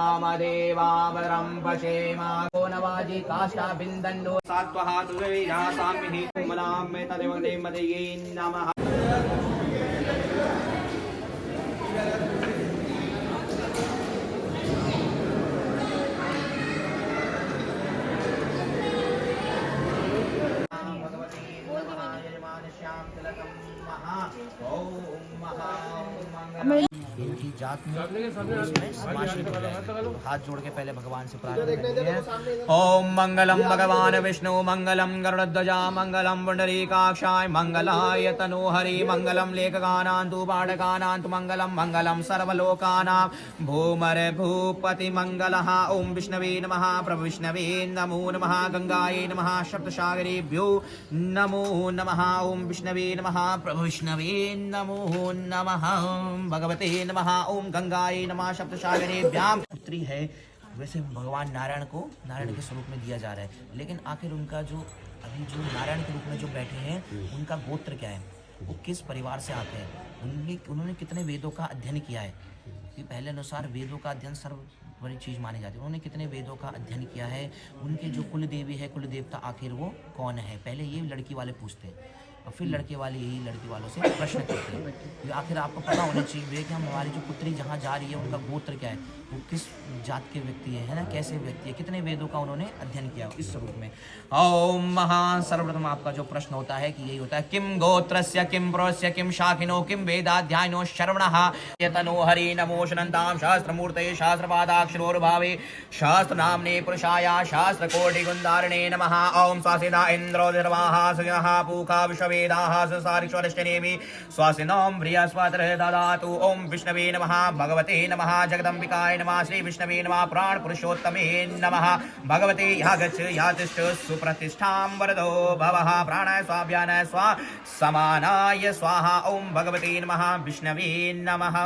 वामदेवावरं पशेम कोनवाजी काष्ठाबिन्दन्नो सात्वः तुलवीरासामिहि कुमलां मे तदेव देवमदये नमः। इनकी जात में समाश्रित हो जाएंगे। हाथ जोड़ के पहले भगवान से प्रार्थना करेंगे। ओम मंगलम भगवान विष्णु मंगलम गरुड़ध्वजा मंगलम पुंडरीकाक्षाय मंगलाय तनोहरि मंगलम लेखकानान्तु पाठकानान्तु मंगलम मंगलम सर्वलोकानां भूमर भूपति मंगलः। ओम विष्णवे नमः प्रभु विष्णवे नमो नमः गंगायै नमः सप्तसागरेभ्यो नमो नमः। ओम विष्णवे नमः प्रभु विष्णवे नमो नमः भगवते नमः। ओम गंगायै नमः सप्तसागरेभ्यां। पुत्री है वैसे भगवान नारायण को नारायण के स्वरूप में दिया जा रहा है, लेकिन आखिर उनका जो अभी जो नारायण के रूप में जो बैठे हैं उनका गोत्र क्या है, वो किस परिवार से आते हैं, उन्होंने कितने वेदों का अध्ययन किया है। कि पहले अनुसार वेदों का अध्ययन सर्व बड़ी चीज़ मानी जाती है। उन्होंने कितने वेदों का अध्ययन किया है, उनके जो कुल देवी है कुल देवता आखिर वो कौन है। पहले ये लड़की वाले पूछते हैं और फिर लड़के वाले यही लड़की वालों से प्रश्न करते हैं। आखिर आपको पता होना चाहिए कि हमारी जो पुत्री जहाँ जा रही है उनका गोत्र क्या है, वो किस जात के व्यक्ति है ना, कैसे व्यक्ति है, कितने वेदों का उन्होंने अध्ययन किया इस स्वरूप में। ओम महान सर्वप्रथम आपका जो प्रश्न होता है कि यही होता है किम गोत्रस्य किम प्रोस्य किम शाखिनो किम वेदाध्यायनो श्रवणः यतनो हरि नमो शनन्तां शास्त्रमूर्तये शास्त्रपादाक्षरोर्भावे शास्त्रनाम्ने पुरुषाय शास्त्रकोटिगुन्धारिणे नमः। ओम स्वासिदा इन्द्रो निर्वाहा सुयः पूका विश्ववेदाः संसारिष्वरिष्ठनेमि स्वासिनों बृहस्पतिर्दधातु ददातु। ओम विष्णवे नमः भगवते नमः जगदम्बिकाय नमः श्री विष्णवे नमः प्राण पुरुषोत्तमे नमः भगवते यागच्छ यातिष्ठ सुप्रतिष्ठां वरदो भवः प्राणाय स्वाभ्यानाय स्वा समानाय स्वाहा। ओम भगवते नमः विष्णवे नमः।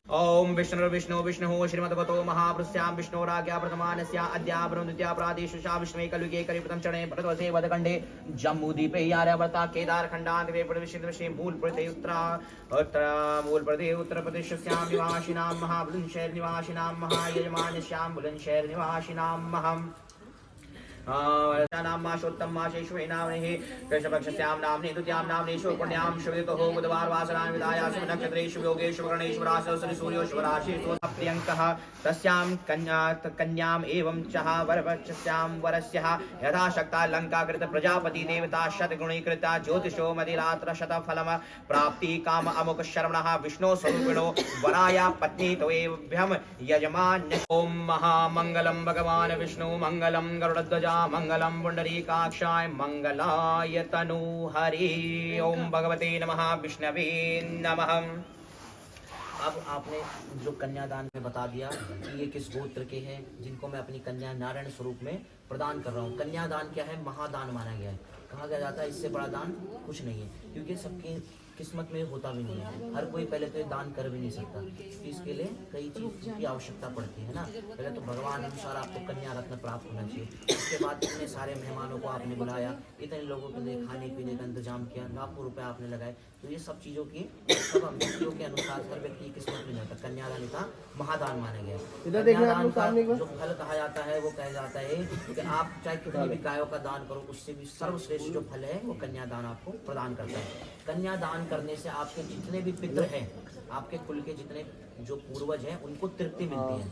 ओम विष्णु विष्णु विष्णु श्रीमद्भगवतो महापुरुषां विष्णोराज्ञा प्रथमानस्या अद्यावरं द्वितीया प्रादेशुषा विष्णुवे कलियुगे कलिप्रथम चरणे भरतवर्षे वदखण्डे जम्बूद्वीपे आर्यावर्ता केदारखण्डान्त विश्व मूलप्रदेश उत्तर प्रदेशस्यां निवासिनां महाबुलन्दशहर निवासिनां महायजमानस्यां बुलन्दशहर निवासिनां महम् नाम माशोत्तम माशेश्वे नामने कृष्णपक्षस्यां नामने द्वितीयां नामने शुभपुण्यां शुभदितो बुधवार वासरां विदायासु नक्षत्रेषु योगेषु गणेषु राशौ सूर्यो शुभराशिषु प्रियंकः तस्यां कन्याम् एवं चः वरपक्षस्यां वरस्यः यथाशक्ता लङ्काकृत प्रजापति देवता शतगुणीकृता ज्योतिषो मदिरात्र शतफलम प्राप्ति काम अमुक शरवणः विष्णु स्वरूपिणो वराया पत्नी त्वेभ्यं यजमान। ओम महामंगलम भगवान विष्णु मंगलम गरुड़ध्वजा मंगलम पुंडरीकाक्षाय मंगलाय तनु हरि। ओम भगवते नमः विष्णवे नमः। अब आपने जो कन्यादान में बता दिया कि ये किस गोत्र के हैं जिनको मैं अपनी कन्या नारायण स्वरूप में प्रदान कर रहा हूँ। कन्यादान क्या है, महादान माना गया है। कहा गया जाता है इससे बड़ा दान कुछ नहीं है, क्योंकि सबकी किस्मत में होता भी नहीं है। हर कोई पहले तो दान कर भी नहीं सकता, इसके लिए कई चीज़ की आवश्यकता पड़ती है ना। पहले तो भगवान अनुसार आपको कन्या रत्न प्राप्त होना चाहिए। इसके बाद इतने सारे मेहमानों को आपने बुलाया, इतने लोगों के लिए खाने पीने का इंतजाम किया, लाखों रुपए आपने लगाए, तो ये सब चीज़ों की सब व्यक्तियों के अनुसार हर व्यक्ति की किस्मत में नहीं होता। कन्यादान का महादान माना गया। कन्यादान का जो फल कहा जाता है वो कहा जाता है कि आप चाहे कितनी भी गायों का दान करो, उससे भी सर्वश्रेष्ठ जो फल है वो कन्यादान आपको प्रदान करता है। कन्यादान करने से आपके जितने भी पितृ हैं, आपके कुल के जितने जो पूर्वज हैं उनको तृप्ति मिलती है,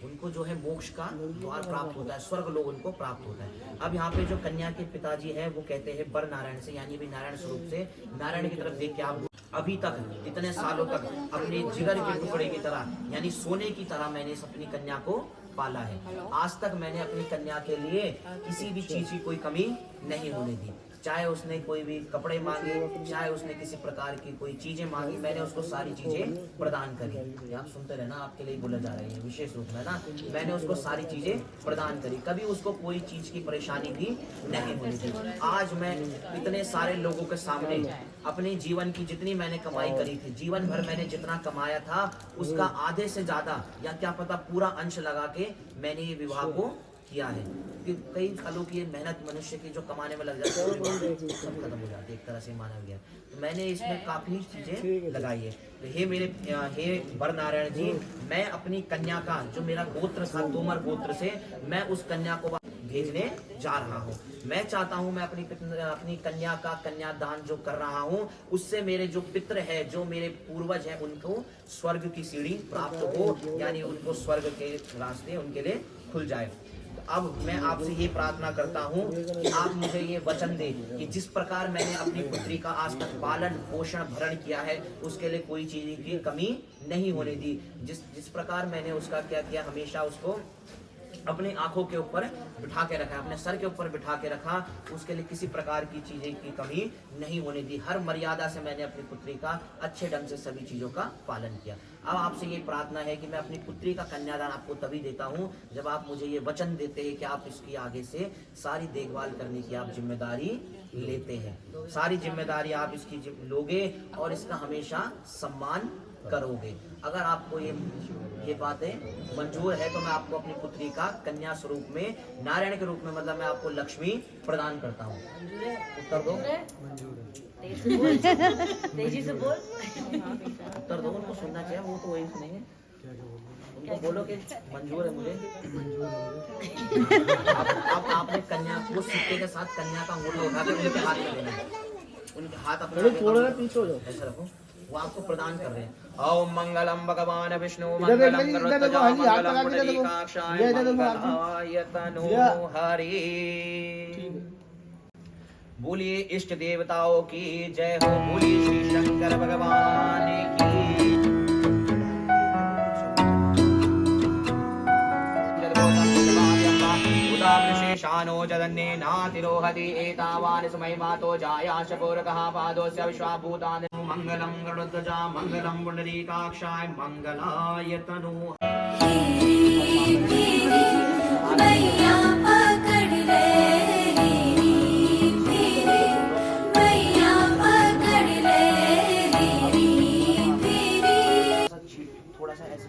उनको जो है मोक्ष का द्वार प्राप्त होता है, स्वर्ग लोग उनको प्राप्त होता है। अब यहाँ पे जो कन्या के पिताजी है वो कहते हैं बर नारायण से, यानी भी नारायण स्वरूप से नारायण की तरफ देख के आप अभी तक इतने सालों तक अपने जिगर के टुकड़े की तरह यानी सोने की तरह मैंने इस अपनी कन्या को पाला है। आज तक मैंने अपनी कन्या के लिए किसी भी चीज की कोई कमी नहीं होने दी, चाहे उसने कोई भी कपड़े मांगे, चाहे उसने किसी प्रकार की कोई चीजें मांगी, मैंने उसको सारी चीजें प्रदान करी। ये आप सुनते रहना, आपके लिए बोला जा रहा है विशेष रूप में ना, मैंने उसको सारी चीजें प्रदान करी, कभी उसको कोई चीज की परेशानी भी नहीं हुई थी। आज मैं इतने सारे लोगों के सामने अपने जीवन की जितनी मैंने कमाई करी थी, जीवन भर मैंने जितना कमाया था उसका आधे से ज्यादा या क्या पता पूरा अंश लगा के मैंने ये विवाह को किया है। कई सालों की मेहनत मनुष्य की जो कमाने में लग जाती है सब खत्म हो जाती है एक तरह से मानव ज्ञान, तो मैंने इसमें काफी चीजें लगाई है। तो हे बर नारायण जी, मैं अपनी कन्या का जो मेरा गोत्र था तोमर गोत्र से, मैं उस कन्या को भेजने जा रहा हूँ। मैं चाहता हूँ मैं अपनी कन्या का कन्यादान जो कर रहा हूँ उससे मेरे जो पितृ है, जो मेरे पूर्वज हैं, उनको स्वर्ग की सीढ़ी प्राप्त हो, यानी उनको स्वर्ग के रास्ते उनके लिए खुल जाए। अब मैं आपसे ये प्रार्थना करता हूँ कि आप मुझे ये वचन दें कि जिस प्रकार मैंने अपनी पुत्री का आज तक पालन पोषण भरण किया है उसके लिए कोई चीज की कमी नहीं होने दी। जिस प्रकार मैंने उसका क्या किया, हमेशा उसको अपनी आंखों के ऊपर बिठा के रखा, अपने सर के ऊपर बिठा के रखा, उसके लिए किसी प्रकार की चीजें की कमी नहीं होने दी। हर मर्यादा से मैंने अपनी पुत्री का अच्छे ढंग से सभी चीजों का पालन किया। अब आपसे ये प्रार्थना है कि मैं अपनी पुत्री का कन्यादान आपको तभी देता हूँ जब आप मुझे ये वचन देते हैं कि आप इसकी आगे से सारी देखभाल करने की आप जिम्मेदारी लेते हैं, सारी जिम्मेदारी आप इसकी लोगे और इसका हमेशा सम्मान करोगे। अगर आपको ये बातें मंजूर है तो मैं आपको अपनी पुत्री का कन्या स्वरूप में, नारायण के रूप में, मतलब मैं आपको लक्ष्मी प्रदान करता हूँ। उत्तर दो, तेजी से बोल। उत्तर दो, उनको सुनना चाहिए, वो तो वही सुनेंगे। उनको बोलो कि मंजूर है मुझे। अब आपने कन्या को सिक्के के साथ कन्या का अंगूठा उठा के उनके हाथ में देना है, उनके हाथ अपने ऐसा रखो, वो आपको प्रदान कर रहे हैं। ओम मंगलम भगवान विष्णु मंगलम गरुड़ध्वजा मंगलम पुंडरीकाक्षाय मंगलाय तनोहरि। बोलिए इष्ट देवताओं की जय हो, बोलिए श्री शंकर भगवान की। शेषानो जदन्ने नातिरोहति एतावान् समय मातो जायाश पूरकः पादोस्य विश्वाभूतानि। मंगलम गरुड़ध्वजा मंगलम पुंडरीकाक्षाय मंगलाय तनोहरि। थोड़ा सा ऐसे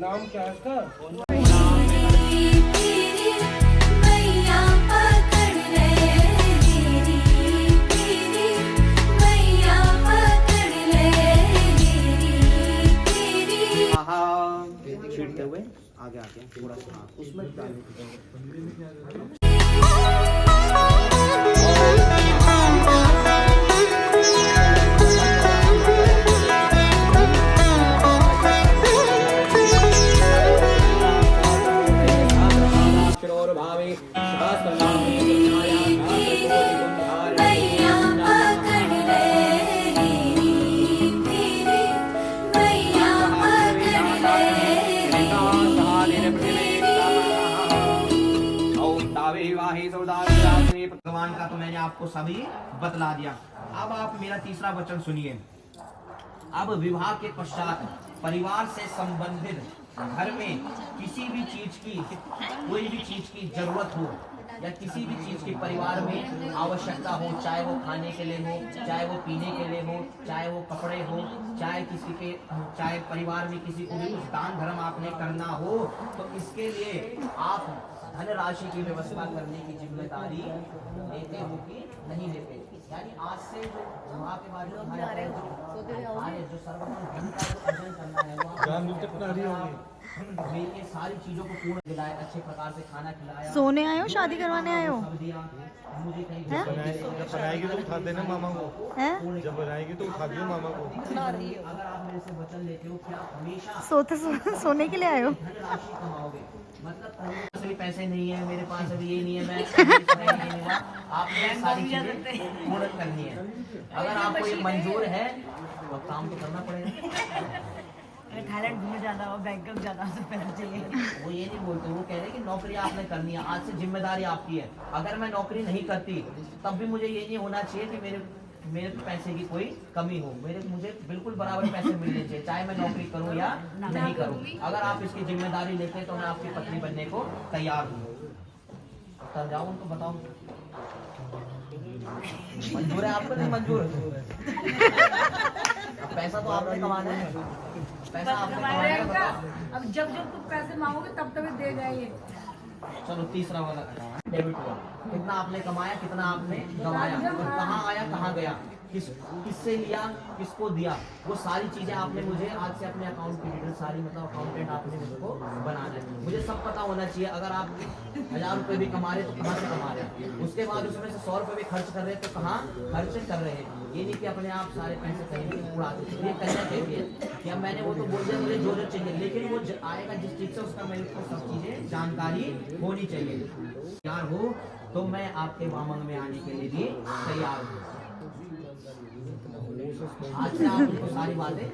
नाम क्या है इसका? छींटते हुए आगे आते हैं थोड़ा सा उसमें भगवान का तो मैंने आपको सभी बतला दिया। अब आप मेरा तीसरा वचन सुनिए। अब विवाह के पश्चात परिवार से संबंधित घर में किसी भी चीज की, कोई भी चीज की जरूरत हो, या किसी भी चीज की परिवार में आवश्यकता हो, चाहे वो खाने के लिए हो, चाहे वो पीने के लिए हो, चाहे वो कपड़े हो, चाहे परिवार में किसी को भी कुछ दान धर्म आपने करना हो, तो इसके लिए आप धनराशि की व्यवस्था करने की जिम्मेदारी लेते हो कि नहीं लेते। यानी आज से वहाँ के बारे में जो सर्वप्रथम धन का जो अर्जन करना है वो ये सारी चीजों को पूर्ण दिलाए, अच्छे प्रकार से खाना खिलाया। सोने आए हो, शादी करवाने आए हो? मुझे कहीं जब बनाएगी तो उठा देना मामा को, हैं? जब बनाएगी तो उठा दियो मामा को। अगर आप मेरे से वचन लेते हो कि आप हमेशा सोने के लिए आए हो? धनराशि कमाओगे, मतलब मेरे पास पैसे नहीं है, मेरे पास अभी ये नहीं है, मैं आपने सारी चीजें पूर्ण करनी है। अगर आपको ये मंजूर है तो काम तो करना पड़ेगा। थाईलैंड घूमने जाना हो, बैंकॉक जाना हो तो पैसे चाहिए। वो ये नहीं बोलते, वो कह रहे हैं कि नौकरी आपने करनी है, आज से जिम्मेदारी आपकी है। अगर मैं नौकरी नहीं करती तब भी मुझे ये नहीं होना चाहिए कि मेरे पैसे की कोई कमी हो, मुझे बिल्कुल बराबर पैसे मिलने चाहिए, चाहे मैं नौकरी करूं या नहीं करूं। अगर आप इसकी जिम्मेदारी लेते हैं तो मैं आपकी पत्नी बनने को तैयार हूँ। तब जाओ उनको बताओ मंजूर है आपको, नहीं मंजूर? पैसा तो आपने कमाना है, पैसा आपने कमाना है, बताओ। अब जब जब तुम पैसे मांगोगे तब तक देगा ये। चलो तीसरा वाला डेबिट हुआ, कितना आपने कमाया, कितना आपने गंवाया, कहाँ आया कहाँ गया, किससे लिया, किसको दिया, वो सारी चीजें आपने मुझे आज से अपने अकाउंट की डिटेल सारी, मतलब अकाउंटेंट आपने मुझको बनाना है, मुझे सब पता होना चाहिए। अगर आप 1000 रुपये भी कमा रहे तो कहाँ से कमा रहे हैं, उसके बाद उसमें से 100 रुपये भी खर्च कर रहे हैं तो कहाँ खर्च कर रहे हैं। ये नहीं कि अपने आप सारे पैसे कहीं उड़ाते, ये करना चाहिए कि अब मैंने वो तो बोल दिया मुझे जो चाहिए, लेकिन वो आएगा जिस चीज से उसका मेरे को सब चीजें जानकारी होनी चाहिए। तैयार हो तो मैं आपके वामंग में आने के लिए भी तैयार हूँ। आज से आप उनको सारी बातें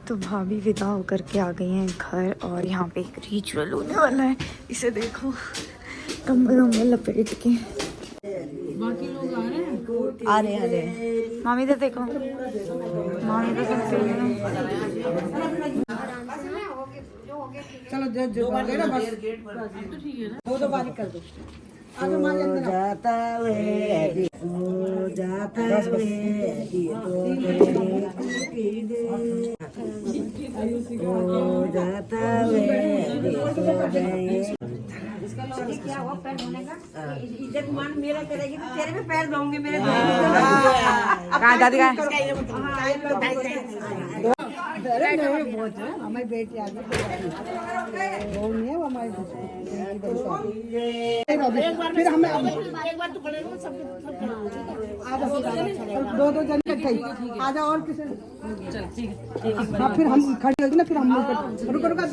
तो भाभी विदा होकर के आ गई हैं घर और यहाँ पे एक रिचुअल होने वाला है। इसे देखो, कंबल वम्बल लपेट के बाकी लोग आ रहे हैं। मामी तो देखो, मामी तो सब सही है। चलो जो बारी ना बस तो ठीक है ना, दो बारी कर दो। आगे मान लेंगे जाता है ओ जाता है ओ जाता है। क्या हुआ पैर धोने का? इज्जत मान मेरा करेगी तो तेरे में पैर धोऊंगी मेरे। कहाँ दादी का हमारी बेटी आ गई, फिर हमें एक बार तो दो जन इकट्ठे आ जाओ और किसी। हाँ फिर हम खड़े होगी ना, फिर हम रुको रुको बैठे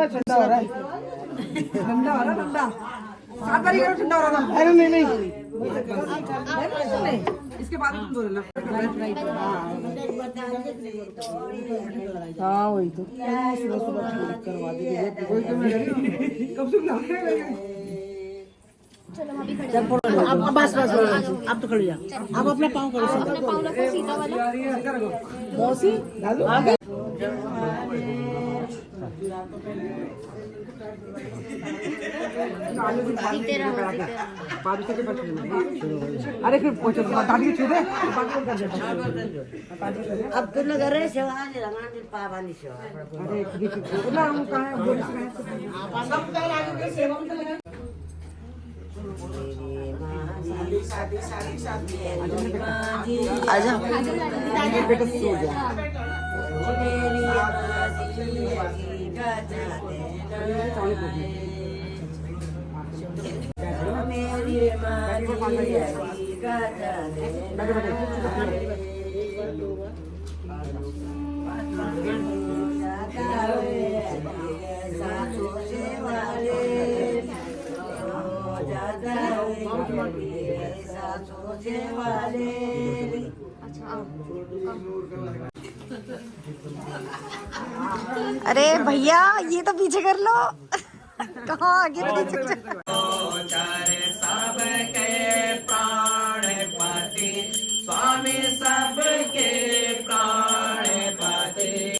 ठंडा हो रहा है, ठंडा हो रहा है, ठंडा 7 तारीख को ठंडा हो रहा है। अरे नहीं इसके बाद तुम बोलना। हाँ वही तो सुबह सुबह ठीक करवा देंगे। कब सुन अब बस अब तो खड़ी जा, अब अपना पाँव करो सीधा वाला। अरे फिर पहुंचो दादी छू दे। अब तो लग रहे सेवा पावानी सेवा। अरे ना हम कहां बोल सब कह आगे सेवा में लगा। आजा बेटा सो जा। अरे भैया ये तो पीछे कर लो। कहाँ आगे पीछे सबके प्राणपति स्वामी सबके प्राणपति